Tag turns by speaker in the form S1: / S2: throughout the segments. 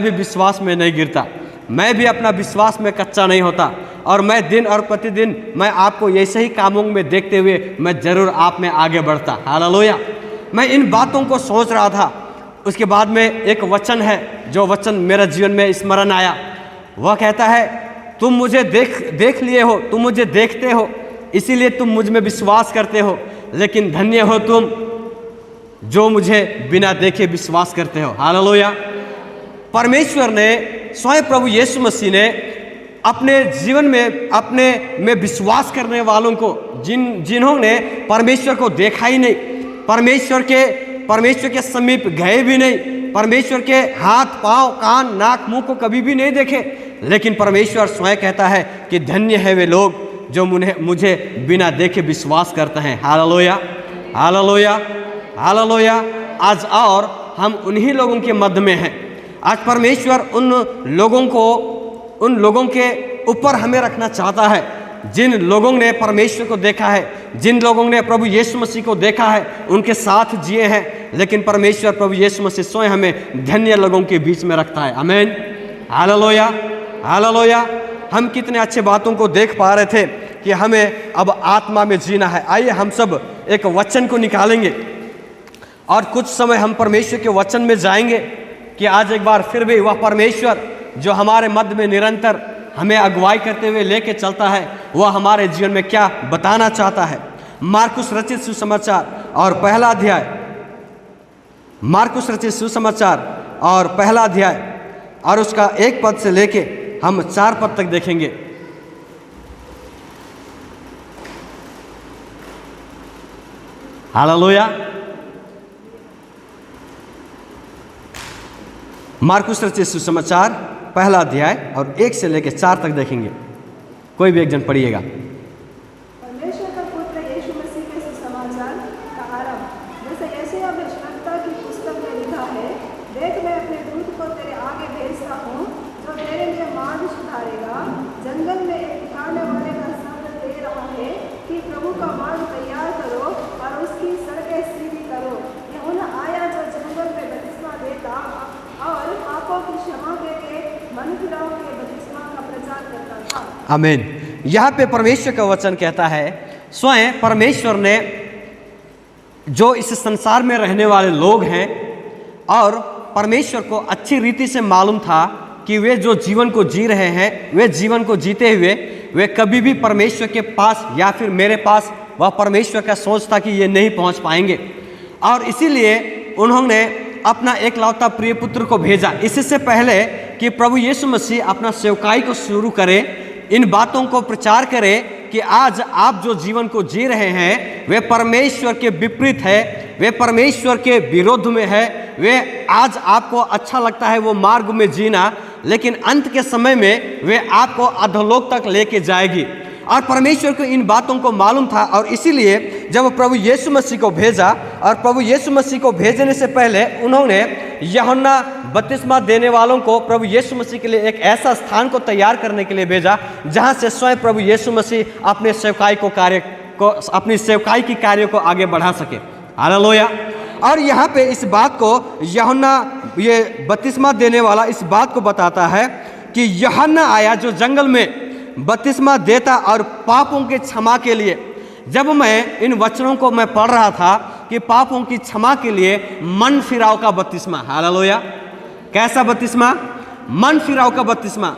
S1: भी विश्वास में नहीं गिरता, मैं भी अपना विश्वास में कच्चा नहीं होता, और मैं दिन और प्रतिदिन मैं आपको ऐसे ही कामों में देखते हुए मैं ज़रूर आप में आगे बढ़ता। हालेलुया। मैं इन बातों को सोच रहा था, उसके बाद में एक वचन है जो वचन मेरा जीवन में स्मरण आया। वह कहता है, तुम मुझे देख लिए हो, तुम मुझे देखते हो, इसीलिए तुम मुझ में विश्वास करते हो, लेकिन धन्य हो तुम जो मुझे बिना देखे विश्वास करते हो। हालेलुया। परमेश्वर ने स्वयं प्रभु यीशु मसीह ने अपने जीवन में अपने में विश्वास करने वालों को, जिन्होंने परमेश्वर को देखा ही नहीं, परमेश्वर के समीप गए भी नहीं, परमेश्वर के हाथ पांव कान नाक मुंह को कभी भी नहीं देखे, लेकिन परमेश्वर स्वयं कहता है कि धन्य है वे लोग जो मुझे बिना देखे विश्वास करते हैं। Hallelujah, hallelujah, hallelujah. आज और हम उन्हीं लोगों के मध्य में हैं। आज परमेश्वर उन लोगों के ऊपर हमें रखना चाहता है, जिन लोगों ने परमेश्वर को देखा है, जिन लोगों ने प्रभु यीशु मसीह को देखा है, उनके साथ जिए हैं। लेकिन परमेश्वर प्रभु यीशु मसीह स्वयं हमें धन्य लोगों के बीच में रखता है। आमीन, हालेलुया, हालेलुया। हम कितने अच्छे बातों को देख पा रहे थे कि हमें अब आत्मा में जीना है। आइए हम सब एक वचन को निकालेंगे और कुछ समय हम परमेश्वर के वचन में जाएंगे कि आज एक बार फिर भी वह परमेश्वर जो हमारे मध्य में निरंतर हमें अगुवाई करते हुए लेके चलता है, वह हमारे जीवन में क्या बताना चाहता है। मार्कुस रचित सुसमाचार और पहला अध्याय, मार्कुस रचित सुसमाचार और पहला अध्याय और उसका 1 पद से लेके हम 4 पद तक देखेंगे। हालेलुया। मार्कुस रचित सुसमाचार पहला अध्याय और 1 से लेकर 4 तक देखेंगे। कोई भी एक जन पढ़िएगा।
S2: परमेश्वर का पुत्र यीशु मसीह के सुसमाचार का आरंभ। जैसे यशायाह भविष्यद्वक्ता की पुस्तक में लिखा है, देख मैं अपने दूत को तेरे आगे भेजता हूँ, जो तेरे लिए मार्ग सुधारेगा। जंगल में एक दिखाने वाले का शब्द दे रहा है कि प्रभु का मार्ग तैयार करो और उसकी सड़कें सीधी करो। यूहन्ना आया जो जंगल में बपतिस्मा देता और पापों की क्षमा के मन फिराव के बपतिस्मा का प्रचार करता था।
S1: आमीन। यहाँ पे परमेश्वर का वचन कहता है, स्वयं परमेश्वर ने जो इस संसार में रहने वाले लोग हैं, और परमेश्वर को अच्छी रीति से मालूम था कि वे जो जीवन को जी रहे हैं, वे जीवन को जीते हुए वे कभी भी परमेश्वर के पास या फिर मेरे पास, वह परमेश्वर का सोच था कि ये नहीं पहुंच पाएंगे। और इसीलिए उन्होंने अपना एकलौता प्रिय पुत्र को भेजा। इससे पहले कि प्रभु यीशु मसीह अपना सेवकाई को शुरू करे, इन बातों को प्रचार करे कि आज आप जो जीवन को जी रहे हैं वे परमेश्वर के विपरीत है, वे परमेश्वर के विरोध में है, वे आज आपको अच्छा लगता है वो मार्ग में जीना, लेकिन अंत के समय में वे आपको अधोलोक तक लेके जाएगी। और परमेश्वर को इन बातों को मालूम था, और इसीलिए जब प्रभु यीशु मसीह को भेजा, और प्रभु यीशु मसीह को भेजने से पहले उन्होंने यूहन्ना बपतिस्मा देने वालों को प्रभु यीशु मसीह के लिए एक ऐसा स्थान को तैयार करने के लिए भेजा जहां से स्वयं प्रभु यीशु मसीह अपने अपनी सेवकाई की कार्य को आगे बढ़ा सके। हालेलुया। और यहाँ पे इस बात को यूहन्ना, ये बपतिस्मा देने वाला इस बात को बताता है कि यूहन्ना आया जो जंगल में बपतिस्मा देता और पापों के क्षमा के लिए। जब मैं इन वचनों को मैं पढ़ रहा था कि पापों की क्षमा के लिए मन फिराव का बपतिस्मा। हालेलुया। कैसा बपतिस्मा? मन फिराव का बपतिस्मा।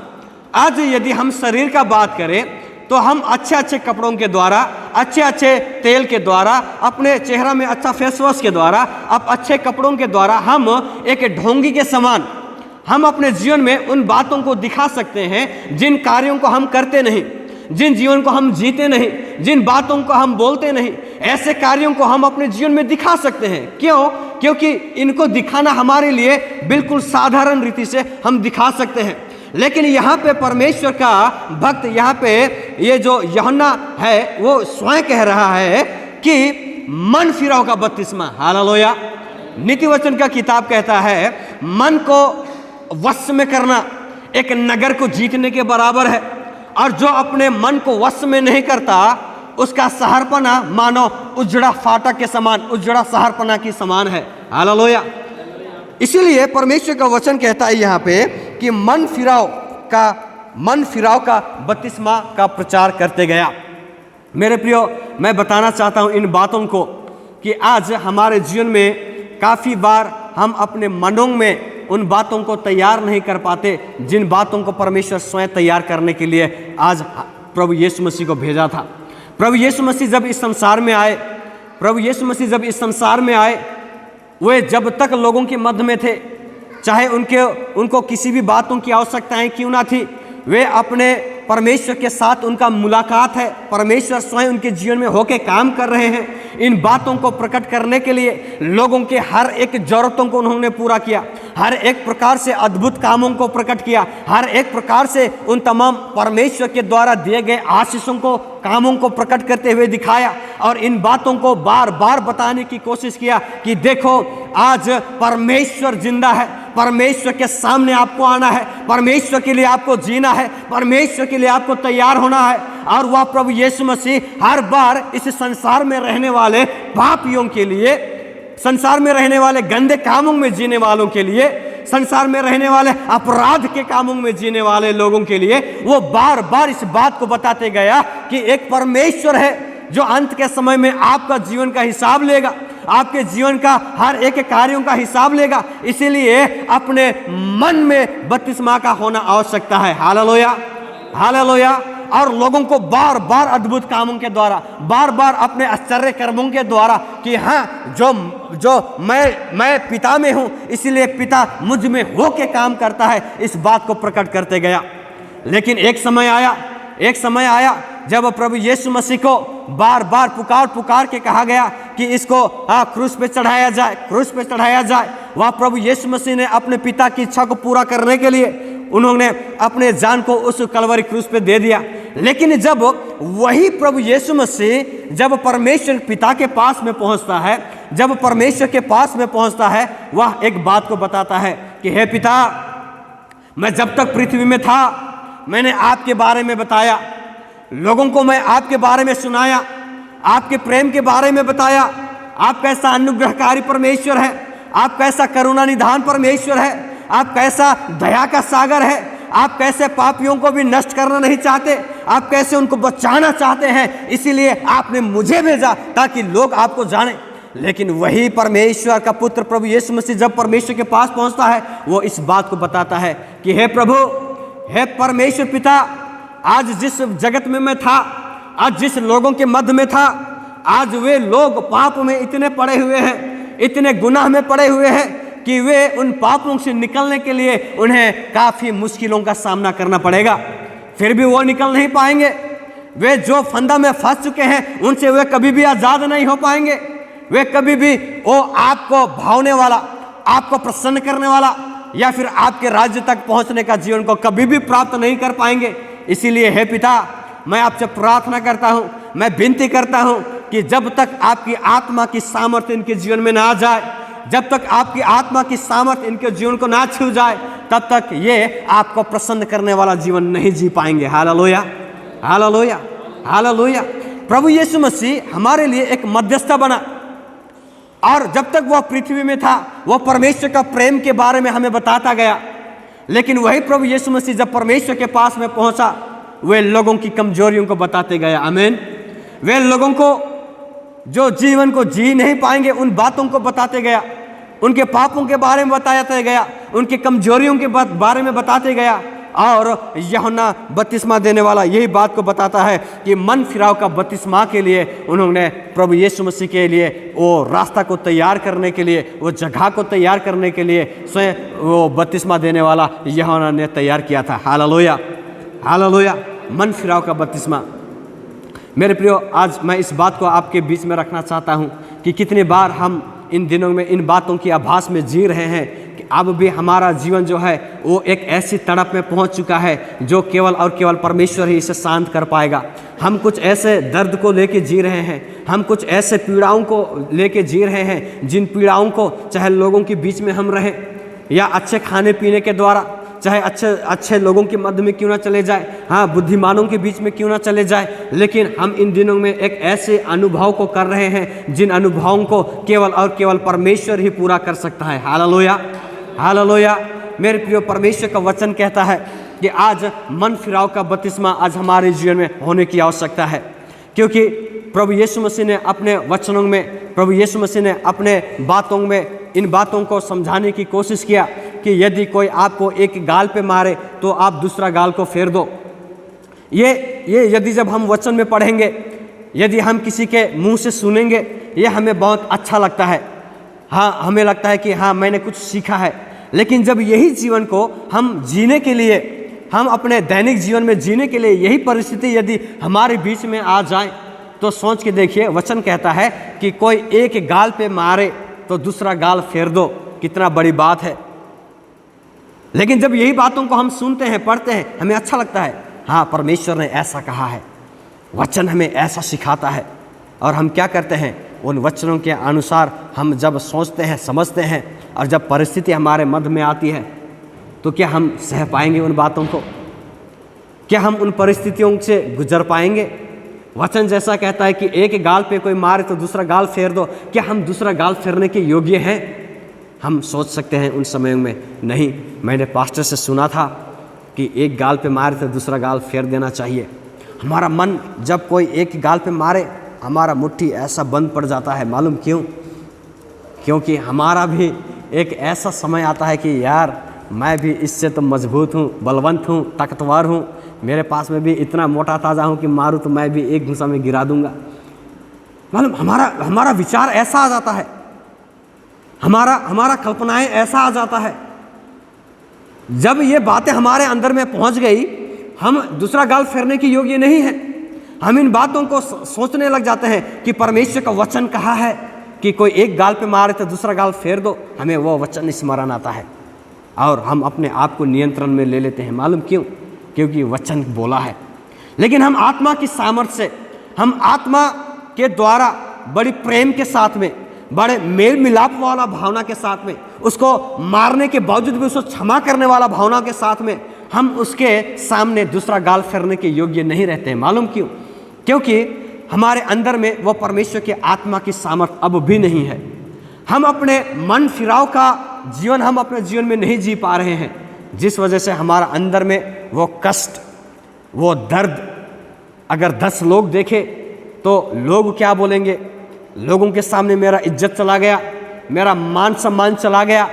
S1: आज यदि हम शरीर का बात करें तो हम अच्छे अच्छे कपड़ों के द्वारा, अच्छे अच्छे तेल के द्वारा, अपने चेहरा में अच्छा फेस वॉश के द्वारा, अब अच्छे कपड़ों के द्वारा हम एक ढोंगी के समान हम अपने जीवन में उन बातों को दिखा सकते हैं जिन कार्यों को हम करते नहीं, जिन जीवन को हम जीते नहीं, जिन बातों को हम बोलते नहीं, ऐसे कार्यों को हम अपने जीवन में दिखा सकते हैं। क्यों? क्योंकि इनको दिखाना हमारे लिए बिल्कुल साधारण रीति से हम दिखा सकते हैं। लेकिन यहाँ पे परमेश्वर का भक्त, यहाँ पे ये जो यूहन्ना है वो स्वयं कह रहा है कि मन फिराव का बपतिस्मा। हालेलुया। नीति वचन का किताब कहता है मन को वश में करना एक नगर को जीतने के बराबर है, और जो अपने मन को वश में नहीं करता उसका शहरपना मानो उजड़ा फाटक के समान, उजड़ा शहरपना के समान है। हालेलुया। इसीलिए परमेश्वर का वचन कहता है यहाँ पे कि मन फिराव का बपतिस्मा का प्रचार करते गया। मेरे प्रियो, मैं बताना चाहता हूँ इन बातों को कि आज हमारे जीवन में काफ़ी बार हम अपने मनों में उन बातों को तैयार नहीं कर पाते जिन बातों को परमेश्वर स्वयं तैयार करने के लिए आज प्रभु यीशु मसीह को भेजा था। प्रभु यीशु मसीह जब इस संसार में आए, वे जब तक लोगों के मध्य में थे, चाहे उनको किसी भी बातों की आवश्यकताएं क्यों ना थी, वे अपने परमेश्वर के साथ उनका मुलाकात है, परमेश्वर स्वयं उनके जीवन में होके काम कर रहे हैं। इन बातों को प्रकट करने के लिए लोगों के हर एक जरूरतों को उन्होंने पूरा किया, हर एक प्रकार से अद्भुत कामों को प्रकट किया, हर एक प्रकार से उन तमाम परमेश्वर के द्वारा दिए गए आशीषों को, कामों को प्रकट करते हुए दिखाया और इन बातों को बार बार बताने की कोशिश किया कि देखो आज परमेश्वर जिंदा है, परमेश्वर के सामने आपको आना है, परमेश्वर के लिए आपको जीना है, परमेश्वर के लिए आपको तैयार होना है। और वह प्रभु यीशु मसीह हर बार इस संसार में रहने वाले पापियों के लिए, संसार में रहने वाले गंदे कामों में जीने वालों के लिए, संसार में रहने वाले अपराध के कामों में जीने वाले लोगों के लिए वो बार बार इस बात को बताते गया कि एक परमेश्वर है जो अंत के समय में आपका जीवन का हिसाब लेगा, आपके जीवन का हर एक कार्यों का हिसाब लेगा। इसीलिए अपने मन में बपतिस्मा का होना आवश्यकता है। Hallelujah, hallelujah. और लोगों को बार बार अद्भुत कामों के द्वारा, बार बार अपने आश्चर्य कर्मों के द्वारा कि हाँ जो मैं पिता में हूँ इसलिए पिता मुझ में होके काम करता है, इस बात को प्रकट करते गया। लेकिन एक समय आया जब प्रभु यीशु मसीह को बार बार पुकार के कहा गया कि इसको क्रूस पे चढ़ाया जाए। वह प्रभु यीशु मसीह ने अपने पिता की इच्छा को पूरा करने के लिए उन्होंने अपने जान को उस कलवरी क्रूस पे दे दिया। लेकिन जब वही प्रभु यीशु मसीह जब परमेश्वर पिता के पास में पहुंचता है, जब परमेश्वर के पास में पहुंचता है, वह एक बात को बताता है कि हे पिता, मैं जब तक पृथ्वी में था मैंने आपके बारे में बताया, लोगों को मैं आपके बारे में सुनाया, आपके प्रेम के बारे में बताया, आप कैसा अनुग्रहकारी परमेश्वर है, आप कैसा करुणा निधान परमेश्वर है, आप कैसा दया का सागर है, आप कैसे पापियों को भी नष्ट करना नहीं चाहते, आप कैसे उनको बचाना चाहते हैं, इसीलिए आपने मुझे भेजा ताकि लोग आपको जाने। लेकिन वही परमेश्वर का पुत्र प्रभु यीशु मसीह जब परमेश्वर के पास पहुंचता है, वो इस बात को बताता है कि हे प्रभु, हे परमेश्वर पिता, आज जिस जगत में मैं था, आज जिस लोगों के मध्य में था, आज वे लोग पाप में इतने पड़े हुए हैं, इतने गुनाह में पड़े हुए हैं कि वे उन पापों से निकलने के लिए उन्हें काफ़ी मुश्किलों का सामना करना पड़ेगा। फिर भी वो निकल नहीं पाएंगे। वे जो फंदा में फंस चुके हैं उनसे वे कभी भी आज़ाद नहीं हो पाएंगे। वे कभी भी वो आपको भावने वाला, आपको प्रसन्न करने वाला या फिर आपके राज्य तक पहुंचने का जीवन को कभी भी प्राप्त नहीं कर पाएंगे। इसीलिए हे पिता, मैं आपसे प्रार्थना करता हूँ, मैं विनती करता हूँ कि जब तक आपकी आत्मा की सामर्थ्य इनके जीवन में ना आ जाए, जब तक आपकी आत्मा की सामर्थ्य इनके जीवन को ना छू जाए, तब तक ये आपको प्रसन्न करने वाला जीवन नहीं जी पाएंगे। Hallelujah, hallelujah, hallelujah. प्रभु यीशु मसीह हमारे लिए एक मध्यस्थ बना और जब तक वह पृथ्वी में था वह परमेश्वर का प्रेम के बारे में हमें बताता गया। लेकिन वही प्रभु यीशु मसीह जब परमेश्वर के पास में पहुंचा, वे लोगों की कमजोरियों को बताते गए। आमीन। वे लोगों को जो जीवन को जी नहीं पाएंगे उन बातों को बताते गया, उनके पापों के बारे में बताते गया, उनके कमजोरियों के बारे में बताते गया। और यूहन्ना बपतिस्मा देने वाला यही बात को बताता है कि मन फिराव का बपतिस्मा के लिए उन्होंने प्रभु यीशु मसीह के लिए वो रास्ता को तैयार करने के लिए, वो जगह को तैयार करने के लिए स्वयं वो बपतिस्मा देने वाला यूहन्ना ने तैयार किया था। Hallelujah, hallelujah. मन फिराव का बपतिस्मा। मेरे प्रियो, आज मैं इस बात को आपके बीच में रखना चाहता हूँ कि कितनी बार हम इन दिनों में इन बातों की आभास में जी रहे हैं कि अब भी हमारा जीवन जो है वो एक ऐसी तड़प में पहुंच चुका है जो केवल और केवल परमेश्वर ही इसे शांत कर पाएगा। हम कुछ ऐसे दर्द को लेके जी रहे हैं, हम कुछ ऐसे पीड़ाओं को लेके जी रहे हैं जिन पीड़ाओं को चाहे लोगों के बीच में हम रहें या अच्छे खाने पीने के द्वारा, चाहे अच्छे लोगों के मध्य में क्यों ना चले जाए, हाँ बुद्धिमानों के बीच में क्यों ना चले जाए, लेकिन हम इन दिनों में एक ऐसे अनुभव को कर रहे हैं जिन अनुभवों को केवल और केवल परमेश्वर ही पूरा कर सकता है। Hallelujah, hallelujah. मेरे प्रिय, परमेश्वर का वचन कहता है कि आज मन फिराव का बपतिस्मा आज हमारे जीवन में होने की आवश्यकता है, क्योंकि प्रभु यीशु मसीह ने अपने वचनों में, प्रभु यीशु मसीह ने अपने बातों में इन बातों को समझाने की कोशिश किया कि यदि कोई आपको एक गाल पे मारे तो आप दूसरा गाल को फेर दो। ये यदि जब हम वचन में पढ़ेंगे, यदि हम किसी के मुंह से सुनेंगे, ये हमें बहुत अच्छा लगता है। हाँ, हमें लगता है कि हाँ, मैंने कुछ सीखा है। लेकिन जब यही जीवन को हम जीने के लिए, हम अपने दैनिक जीवन में जीने के लिए यही परिस्थिति यदि हमारे बीच में आ जाए, तो सोच के देखिए, वचन कहता है कि कोई एक गाल पे मारे तो दूसरा गाल फेर दो। कितना बड़ी बात है। लेकिन जब यही बातों को हम सुनते हैं, पढ़ते हैं, हमें अच्छा लगता है। हाँ, परमेश्वर ने ऐसा कहा है, वचन हमें ऐसा सिखाता है। और हम क्या करते हैं, उन वचनों के अनुसार हम जब सोचते हैं, समझते हैं, और जब परिस्थिति हमारे मध्य में आती है, तो क्या हम सह पाएंगे उन बातों को? क्या हम उन परिस्थितियों से गुजर पाएंगे? वचन जैसा कहता है कि एक गाल पे कोई मारे तो दूसरा गाल फेर दो, क्या हम दूसरा गाल फेरने के योग्य हैं? हम सोच सकते हैं उन समयों में, नहीं, मैंने पास्टर से सुना था कि एक गाल पे मारे तो दूसरा गाल फेर देना चाहिए। हमारा मन जब कोई एक गाल पे मारे, हमारा मुट्ठी ऐसा बंद पड़ जाता है। मालूम क्यों? क्योंकि हमारा भी एक ऐसा समय आता है कि यार, मैं भी इससे तो मजबूत हूँ, बलवंत हूँ, ताकतवर हूँ, मेरे पास में भी इतना मोटा ताज़ा हूँ कि मारूँ तो मैं भी एक घुसा में गिरा दूंगा। मालूम, हमारा विचार ऐसा आ जाता है, हमारा कल्पनाएं ऐसा आ जाता है। जब ये बातें हमारे अंदर में पहुंच गई, हम दूसरा गाल फेरने के योग्य नहीं है। हम इन बातों को सोचने लग जाते हैं कि परमेश्वर का वचन कहा है कि कोई एक गाल पे मारे तो दूसरा गाल फेर दो। हमें वो वचन स्मरण आता है और हम अपने आप को नियंत्रण में ले लेते हैं। मालूम क्यों? क्योंकि वचन बोला है। लेकिन हम आत्मा की सामर्थ्य से, हम आत्मा के द्वारा बड़ी प्रेम के साथ में, बड़े मेल मिलाप वाला भावना के साथ में, उसको मारने के बावजूद भी उसको क्षमा करने वाला भावना के साथ में, हम उसके सामने दूसरा गाल फेरने के योग्य नहीं रहते हैं। मालूम क्यों? क्योंकि हमारे अंदर में वो परमेश्वर की आत्मा की सामर्थ्य अब भी नहीं है। हम अपने मन फिराव का जीवन हम अपने जीवन में नहीं जी पा रहे हैं, जिस वजह से हमारा अंदर में वो कष्ट, वो दर्द, अगर 10 लोग देखे तो लोग क्या बोलेंगे? लोगों के सामने मेरा इज्जत चला गया, मेरा मान सम्मान चला गया,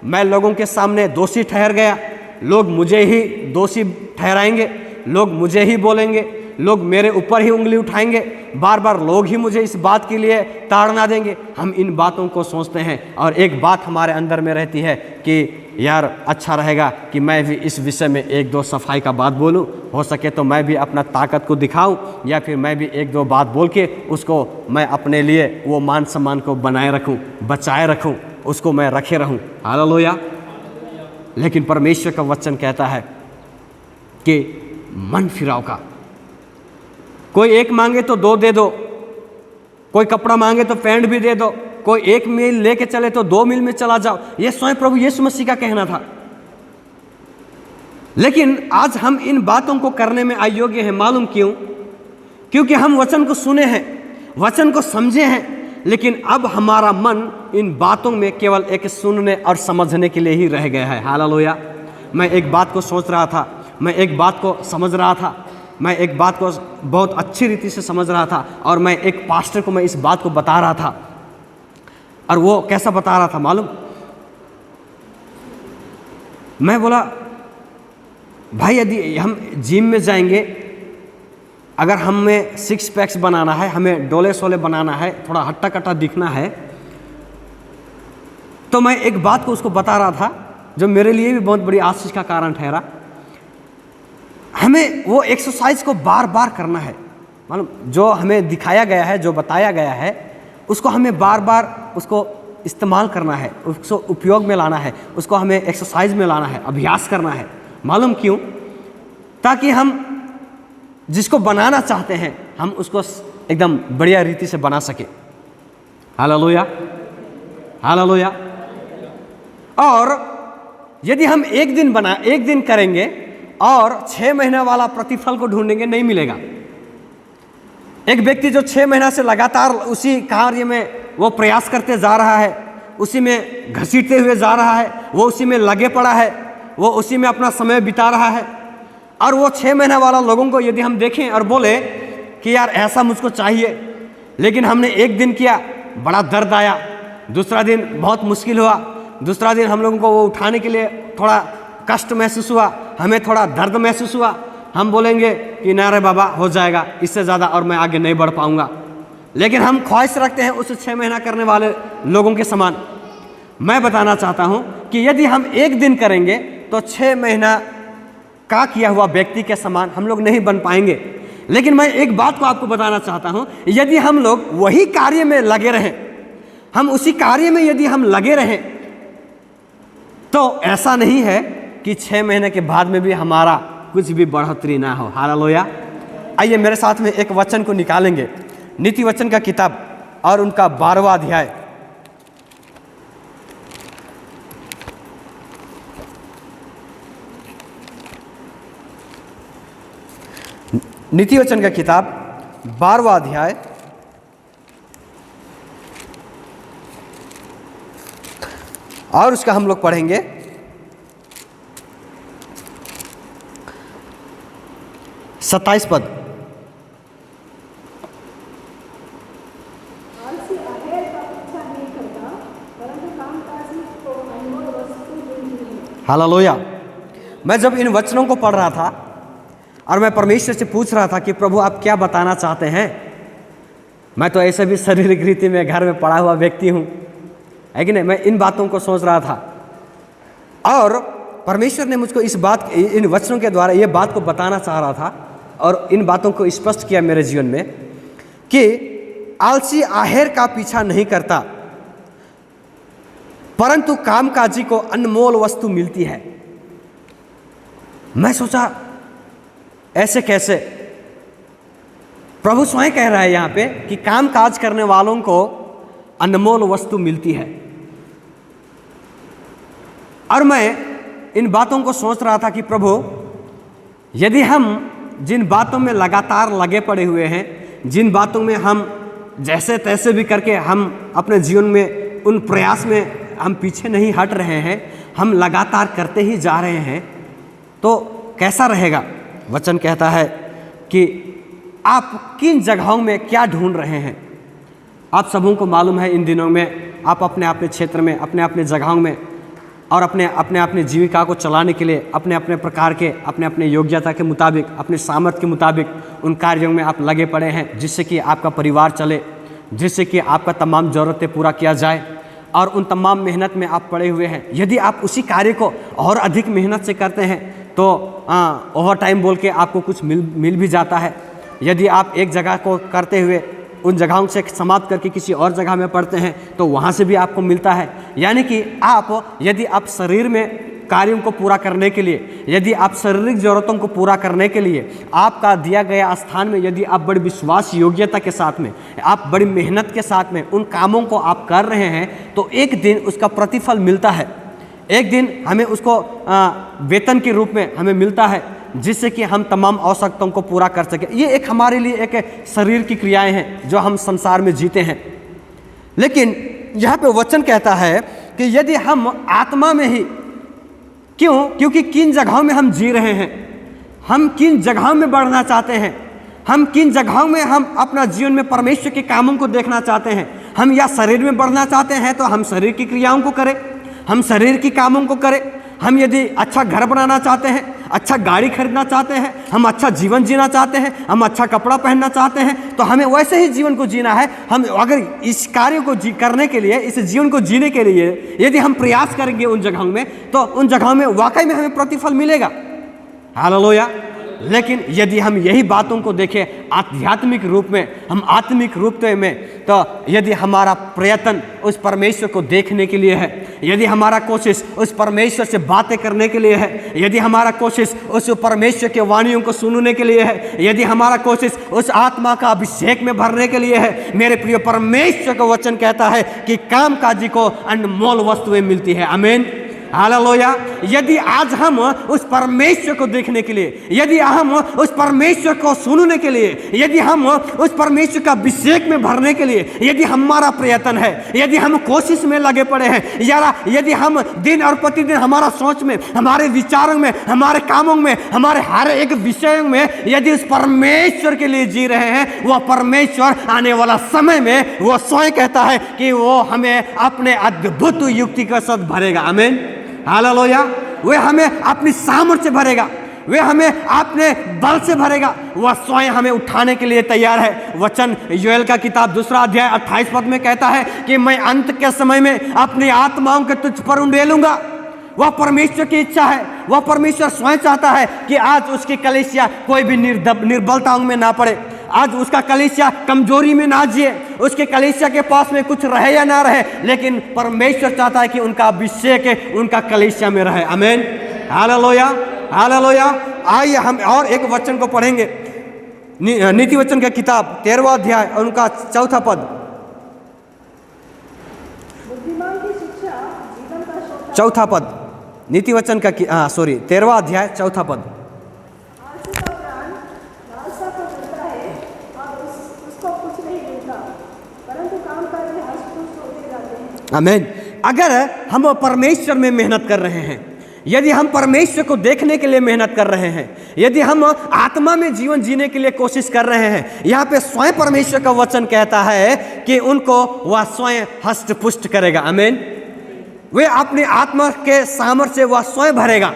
S1: मैं लोगों के सामने दोषी ठहर गया, लोग मुझे ही दोषी ठहराएंगे, लोग मुझे ही बोलेंगे, लोग मेरे ऊपर ही उंगली उठाएंगे, बार बार लोग ही मुझे इस बात के लिए ताड़ना देंगे। हम इन बातों को सोचते हैं और एक बात हमारे अंदर में रहती है कि यार, अच्छा रहेगा कि मैं भी इस विषय में 1-2 सफाई का बात बोलूं, हो सके तो मैं भी अपना ताकत को दिखाऊं, या फिर मैं भी 1-2 बात बोल के उसको मैं अपने लिए वो मान सम्मान को बनाए रखूं, बचाए रखूं, उसको मैं रखे रहूं। हालेलुया। लेकिन परमेश्वर का वचन कहता है कि मन फिराव का, कोई एक मांगे तो 2 दे दो, कोई कपड़ा मांगे तो पैंट भी दे दो, कोई 1 मील लेके चले तो 2 मील में चला जाओ। यह स्वयं प्रभु यीशु मसीह का कहना था। लेकिन आज हम इन बातों को करने में अयोग्य हैं। मालूम क्यों? क्योंकि हम वचन को सुने हैं, वचन को समझे हैं, लेकिन अब हमारा मन इन बातों में केवल एक सुनने और समझने के लिए ही रह गया है। हालेलुया। मैं एक बात को सोच रहा था, मैं एक बात को समझ रहा था, मैं एक बात को बहुत अच्छी रीति से समझ रहा था, और मैं एक पास्टर को मैं इस बात को बता रहा था। और वो कैसा बता रहा था मालूम? मैं बोला, भाई यदि हम जिम में जाएंगे, अगर हमें 6 पैक्स बनाना है, हमें डोले सोले बनाना है, थोड़ा हट्टा कट्टा दिखना है, तो मैं एक बात को उसको बता रहा था जो मेरे लिए भी बहुत बड़ी आशीष का कारण ठहरा। हमें वो एक्सरसाइज को बार बार करना है। मालूम, जो हमें दिखाया गया है, जो बताया गया है, उसको हमें बार बार उसको इस्तेमाल करना है, उसको उपयोग में लाना है, उसको हमें एक्सरसाइज में लाना है, अभ्यास करना है। मालूम क्यों? ताकि हम जिसको बनाना चाहते हैं, हम उसको एकदम बढ़िया रीति से बना सके। Hallelujah, hallelujah. और यदि हम एक दिन करेंगे और 6 महीने वाला प्रतिफल को ढूंढेंगे, नहीं मिलेगा। एक व्यक्ति जो 6 महीना से लगातार उसी कार्य में वो प्रयास करते जा रहा है, उसी में घसीटते हुए जा रहा है, वो उसी में लगे पड़ा है, वो उसी में अपना समय बिता रहा है। और वो 6 महीना वाला लोगों को यदि हम देखें और बोले कि यार ऐसा मुझको चाहिए, लेकिन हमने एक दिन किया, बड़ा दर्द आया, दूसरा दिन बहुत मुश्किल हुआ, दूसरा दिन हम लोगों को वो उठाने के लिए थोड़ा कष्ट महसूस हुआ, हमें थोड़ा दर्द महसूस हुआ, हम बोलेंगे कि ना रे बाबा हो जाएगा, इससे ज़्यादा और मैं आगे नहीं बढ़ पाऊंगा। लेकिन हम ख्वाहिश रखते हैं उस 6 महीना करने वाले लोगों के समान। मैं बताना चाहता हूं कि यदि हम एक दिन करेंगे तो 6 महीना का किया हुआ व्यक्ति के समान हम लोग नहीं बन पाएंगे। लेकिन मैं एक बात को आपको बताना चाहता हूं, यदि हम लोग वही कार्य में लगे रहें, हम उसी कार्य में यदि हम लगे रहें, तो ऐसा नहीं है कि 6 महीने के बाद में भी हमारा कुछ भी बढ़ोतरी ना हो। हालेलुया। आइए मेरे साथ में एक वचन को निकालेंगे, नीति वचन का किताब और उनका 12वां अध्याय। नीति वचन का किताब 12वां अध्याय और उसका हम लोग पढ़ेंगे 27 पद।
S2: आलसी आहेर का पीछा नहीं करता, परंतु कामकाजी को अनमोल वस्तु मिलती है।
S1: हालेलुया। मैं जब इन वचनों को पढ़ रहा था और मैं परमेश्वर से पूछ रहा था कि प्रभु आप क्या बताना चाहते हैं, मैं तो ऐसे भी शारीरिक रीति में घर में पड़ा हुआ व्यक्ति हूँ, है कि नहीं। मैं इन बातों को सोच रहा था और परमेश्वर ने मुझको इस बात, इन वचनों के द्वारा ये बात को बताना चाह रहा था और इन बातों को स्पष्ट किया मेरे जीवन में कि आलसी आहेर का पीछा नहीं करता, परंतु कामकाजी को अनमोल वस्तु मिलती है। मैं सोचा ऐसे कैसे? प्रभु स्वयं कह रहा है यहाँ पे कि कामकाज करने वालों को अनमोल वस्तु मिलती है। और मैं इन बातों को सोच रहा था कि प्रभु यदि हम जिन बातों में लगातार लगे पड़े हुए हैं, जिन बातों में हम जैसे तैसे भी करके हम अपने जीवन में उन प्रयास में हम पीछे नहीं हट रहे हैं, हम लगातार करते ही जा रहे हैं, तो कैसा रहेगा? वचन कहता है कि आप किन जगहों में क्या ढूंढ रहे हैं। आप सबों को मालूम है इन दिनों में आप अपने अपने क्षेत्र में, अपने अपने जगहों में और अपने जीविका को चलाने के लिए अपने अपने प्रकार के, अपने अपने योग्यता के मुताबिक, अपने सामर्थ्य के मुताबिक उन कार्यों में आप लगे पड़े हैं, जिससे कि आपका परिवार चले, जिससे कि आपका तमाम ज़रूरतें पूरा किया जाए, और उन तमाम मेहनत में आप पड़े हुए हैं। यदि आप उसी कार्य को और अधिक मेहनत से करते हैं तो ओवर टाइम बोल के आपको कुछ मिल भी जाता है। यदि आप एक जगह को करते हुए उन जगहों से समाप्त करके किसी और जगह में पढ़ते हैं तो वहाँ से भी आपको मिलता है। यानी कि यदि आप शरीर में कार्यों को पूरा करने के लिए, यदि आप शारीरिक ज़रूरतों को पूरा करने के लिए आपका दिया गया स्थान में यदि आप बड़ी विश्वास योग्यता के साथ में, आप बड़ी मेहनत के साथ में उन कामों को आप कर रहे हैं, तो एक दिन उसका प्रतिफल मिलता है। एक दिन हमें उसको वेतन के रूप में हमें मिलता है, जिससे कि हम तमाम आवश्यकताओं को पूरा कर सकें। ये एक हमारे लिए एक शरीर की क्रियाएं हैं जो हम संसार में जीते हैं। लेकिन यहाँ पे वचन कहता है कि यदि हम आत्मा में ही, क्योंकि किन जगहों में हम जी रहे हैं, हम किन जगहों में बढ़ना चाहते हैं, हम किन जगहों में हम अपना जीवन में परमेश्वर के कामों को देखना चाहते हैं। हम या शरीर में बढ़ना चाहते हैं तो हम शरीर की क्रियाओं को करें, हम शरीर की कामों को करें। हम यदि अच्छा घर बनाना चाहते हैं, अच्छा गाड़ी खरीदना चाहते हैं, हम अच्छा जीवन जीना चाहते हैं, हम अच्छा कपड़ा पहनना चाहते हैं, तो हमें वैसे ही जीवन को जीना है। हम अगर इस कार्य को करने के लिए, इस जीवन को जीने के लिए यदि हम प्रयास करेंगे उन जगहों में, तो उन जगहों में वाकई में हमें प्रतिफल मिलेगा। हालेलुया। लेकिन यदि हम यही बातों को देखें आध्यात्मिक रूप में, हम आत्मिक रूप में, तो यदि हमारा प्रयत्न उस परमेश्वर को देखने के लिए है, यदि हमारा कोशिश उस परमेश्वर से बातें करने के लिए है, यदि हमारा कोशिश उस परमेश्वर के वाणियों को सुनने के लिए है, यदि हमारा कोशिश उस आत्मा का अभिषेक में भरने के लिए है, मेरे प्रिय, परमेश्वर का वचन कहता है कि कामकाजी को अनमोल वस्तुएं मिलती है। आमीन। हालेलुया। यदि आज हम उस परमेश्वर को देखने के लिए, यदि हम उस परमेश्वर को सुनने के लिए, यदि हम उस परमेश्वर का अभिषेक में भरने के लिए यदि हमारा प्रयत्न है, यदि हम कोशिश में लगे पड़े हैं, या यदि हम दिन और प्रतिदिन हमारा सोच में, हमारे विचारों में, हमारे कामों में, हमारे हर एक विषय में यदि उस परमेश्वर के लिए जी रहे हैं, वह परमेश्वर आने वाला समय में वो स्वयं कहता है कि वो हमें अपने अद्भुत युक्ति के साथ भरेगा। आमीन, हालेलुया। वे हमें अपनी सामर्थ्य भरेगा, वे हमें अपने बल से भरेगा, वह स्वयं हमें उठाने के लिए तैयार है। वचन योएल का किताब 2 अध्याय 28 पद में कहता है कि मैं अंत के समय में अपनी आत्माओं के तुझ पर उंडेलूंगा। वह परमेश्वर की इच्छा है, वह परमेश्वर स्वयं चाहता है कि आज उसकी कलीसिया कोई भी निर्बलताओं में ना पड़े, आज उसका कलीसिया कमजोरी में ना जिए, उसके कलीसिया के पास में कुछ रहे या ना रहे, लेकिन परमेश्वर चाहता है कि उनका अभिषेक उनका कलीसिया में रहे। आमीन, हालेलुया, हालेलुया। आइए हम और एक वचन को पढ़ेंगे, नीति वचन का किताब 13वां अध्याय और उनका 4था पद।
S2: बुद्धिमान की शिक्षा जीवन का श्रोता,
S1: 4था पद, नीति वचन का 13वां अध्याय 4था पद।
S2: आलसी का प्राण लालसा को चलता है और उसको कुछ नहीं मिलता, परंतु कामकाजी हष्ट-पुष्ट होते जाते हैं।
S1: आमीन। अगर हम परमेश्वर में मेहनत कर रहे हैं, यदि हम परमेश्वर को देखने के लिए मेहनत कर रहे हैं, यदि हम आत्मा में जीवन जीने के लिए कोशिश कर रहे हैं, यहाँ पे स्वयं परमेश्वर का वचन कहता है कि उनको वह स्वयं हष्ट पुष्ट करेगा। आमीन। वे अपने आत्मा के सामर्थ्य से वह स्वयं भरेगा,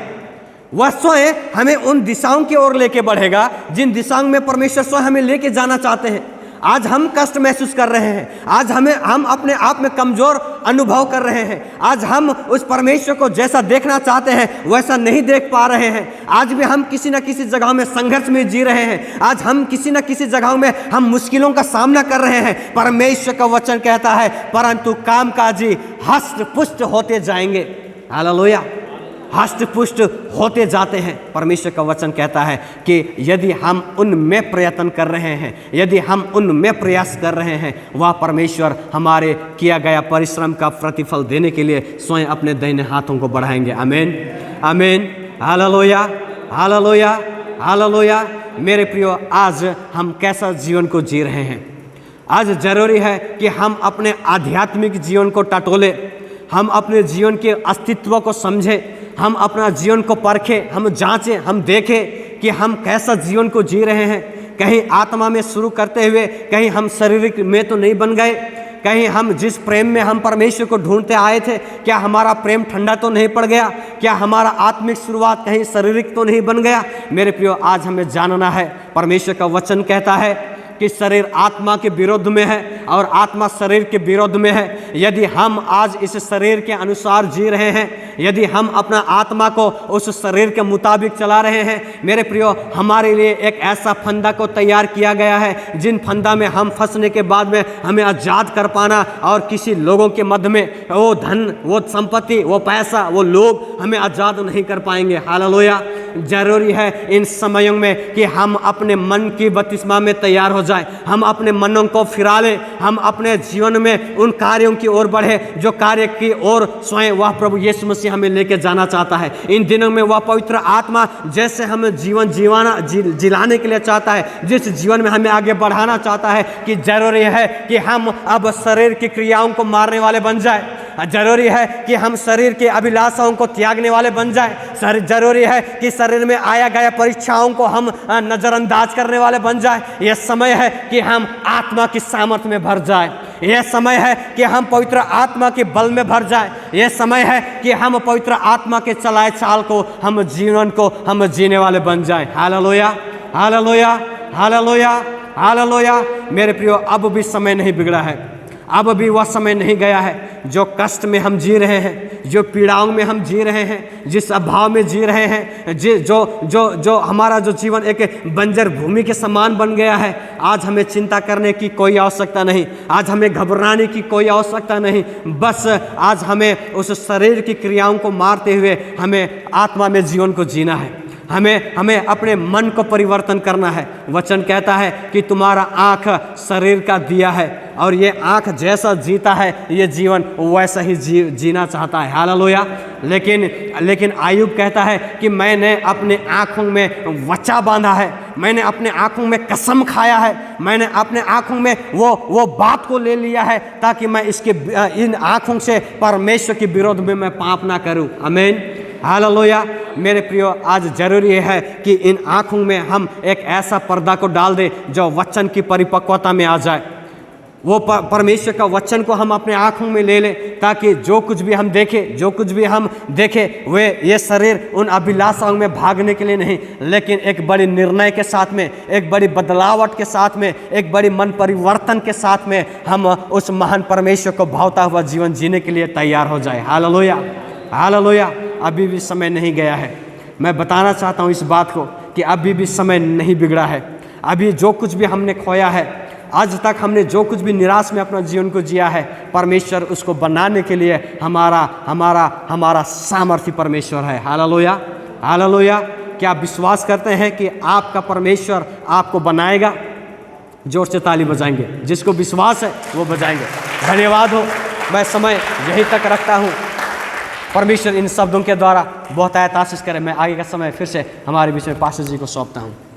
S1: वह स्वयं हमें उन दिशाओं की ओर लेके बढ़ेगा जिन दिशाओं में परमेश्वर स्वयं हमें लेके जाना चाहते हैं। आज हम कष्ट महसूस कर रहे हैं, आज हम अपने आप में कमजोर अनुभव कर रहे हैं, आज हम उस परमेश्वर को जैसा देखना चाहते हैं वैसा नहीं देख पा रहे हैं, आज भी हम किसी न किसी जगह में संघर्ष में जी रहे हैं, आज हम किसी न किसी जगह में हम मुश्किलों का सामना कर रहे हैं। परमेश्वर का वचन कहता है परंतु कामकाजी हष्ट पुष्ट होते जाएंगे। हालेलुया, हष्ट पुष्ट होते जाते हैं। परमेश्वर का वचन कहता है कि यदि हम उनमें प्रयत्न कर रहे हैं, यदि हम उनमें प्रयास कर रहे हैं, वह परमेश्वर हमारे किया गया परिश्रम का प्रतिफल देने के लिए स्वयं अपने दाहिने हाथों को बढ़ाएंगे। आमीन, आमीन, हालेलुया, हालेलुया, हालेलुया। मेरे प्रियो, आज हम कैसा जीवन को जी रहे हैं? आज जरूरी है कि हम अपने आध्यात्मिक जीवन को टटोले, हम अपने जीवन के अस्तित्व को समझें, हम अपना जीवन को परखें, हम जांचें, हम देखें कि हम कैसा जीवन को जी रहे हैं। कहीं आत्मा में शुरू करते हुए कहीं हम शारीरिक में तो नहीं बन गए, कहीं हम जिस प्रेम में हम परमेश्वर को ढूंढते आए थे, क्या हमारा प्रेम ठंडा तो नहीं पड़ गया? क्या हमारा आत्मिक शुरुआत कहीं शारीरिक तो नहीं बन गया? मेरे प्रियो, आज हमें जानना है, परमेश्वर का वचन कहता है कि शरीर आत्मा के विरोध में है और आत्मा शरीर के विरोध में है। यदि हम आज इस शरीर के अनुसार जी रहे हैं, यदि हम अपना आत्मा को उस शरीर के मुताबिक चला रहे हैं, मेरे प्रियो, हमारे लिए एक ऐसा फंदा को तैयार किया गया है जिन फंदा में हम फंसने के बाद में हमें आज़ाद कर पाना और किसी लोगों के मध्य में वो धन, वो संपत्ति, वो पैसा, वो लोग हमें आज़ाद नहीं कर पाएंगे। हालेलुया। जरूरी है इन समयों में कि हम अपने मन की बपतिस्मा में तैयार हो जाए, हम अपने मनों को फिरा लें, हम अपने जीवन में उन कार्यों की ओर बढ़े जो कार्य की ओर स्वयं वह प्रभु यीशु मसीह हमें लेके जाना चाहता है। इन दिनों में वह पवित्र आत्मा जैसे हमें जीवन जिलाने के लिए चाहता है, जिस जीवन में हमें आगे बढ़ाना चाहता है, कि जरूरी है कि हम अब शरीर की क्रियाओं को मारने वाले बन जाए, जरूरी है कि हम शरीर की अभिलाषाओं को त्यागने वाले बन जाए, जरूरी है कि शरीर में आया गया परीक्षाओं को हम नजरअंदाज करने वाले बन जाए। यह समय है कि हम आत्मा की सामर्थ्य में भर जाए, यह समय है कि हम पवित्र आत्मा के बल में भर जाए, यह समय है कि हम पवित्र आत्मा के चलाए चाल को, हम जीवन को हम जीने वाले बन जाए। Hallelujah, hallelujah, hallelujah, hallelujah. मेरे प्रियो, अब भी समय नहीं बिगड़ा है, अब भी वह समय नहीं गया है जो कष्ट में हम जी रहे हैं, जो पीड़ाओं में हम जी रहे हैं, जिस अभाव में जी रहे हैं, जो हमारा जो जीवन एक बंजर भूमि के समान बन गया है। आज हमें चिंता करने की कोई आवश्यकता नहीं, आज हमें घबराने की कोई आवश्यकता नहीं। बस आज हमें उस शरीर की क्रियाओं को मारते हुए हमें आत्मा में जीवन को जीना है, हमें अपने मन को परिवर्तन करना है। वचन कहता है कि तुम्हारा आँख शरीर का दिया है और ये आँख जैसा जीता है ये जीवन वैसा ही जीना चाहता है। हालेलुया। लेकिन आयुब कहता है कि मैंने अपने आँखों में वचा बांधा है, मैंने अपने आँखों में कसम खाया है, मैंने अपने आँखों में वो बात को ले लिया है ताकि मैं इन आँखों से परमेश्वर के विरोध में मैं पाप ना करूं। आमीन। हालेलुया। मेरे प्रियो, आज जरूरी है कि इन आँखों में हम एक ऐसा पर्दा को डाल दें जो वचन की परिपक्वता में आ जाए। वो परमेश्वर का वचन को हम अपने आँखों में ले लें ताकि जो कुछ भी हम देखें वे ये शरीर उन अभिलाषाओं में भागने के लिए नहीं, लेकिन एक बड़ी निर्णय के साथ में, एक बड़ी बदलावट के साथ में, एक बड़ी मन परिवर्तन के साथ में हम उस महान परमेश्वर को भावता हुआ जीवन जीने के लिए तैयार हो जाए। हालेलुया। हालेलुया। अभी भी समय नहीं गया है। मैं बताना चाहता हूँ इस बात को कि अभी भी समय नहीं बिगड़ा है। अभी जो कुछ भी हमने खोया है, आज तक हमने जो कुछ भी निराश में अपना जीवन को जिया है, परमेश्वर उसको बनाने के लिए हमारा सामर्थ्य परमेश्वर है। हालेलुया। हालेलुया। क्या आप विश्वास करते हैं कि आपका परमेश्वर आपको बनाएगा? जोर से ताली बजाएंगे। जिसको विश्वास है वो बजाएंगे। धन्यवाद हो। मैं समय यहीं तक रखता हूँ। परमेश्वर इन शब्दों के द्वारा बहुत आशीष करे। मैं आगे का समय फिर से हमारे बीच में पास्टर जी को सौंपता हूँ।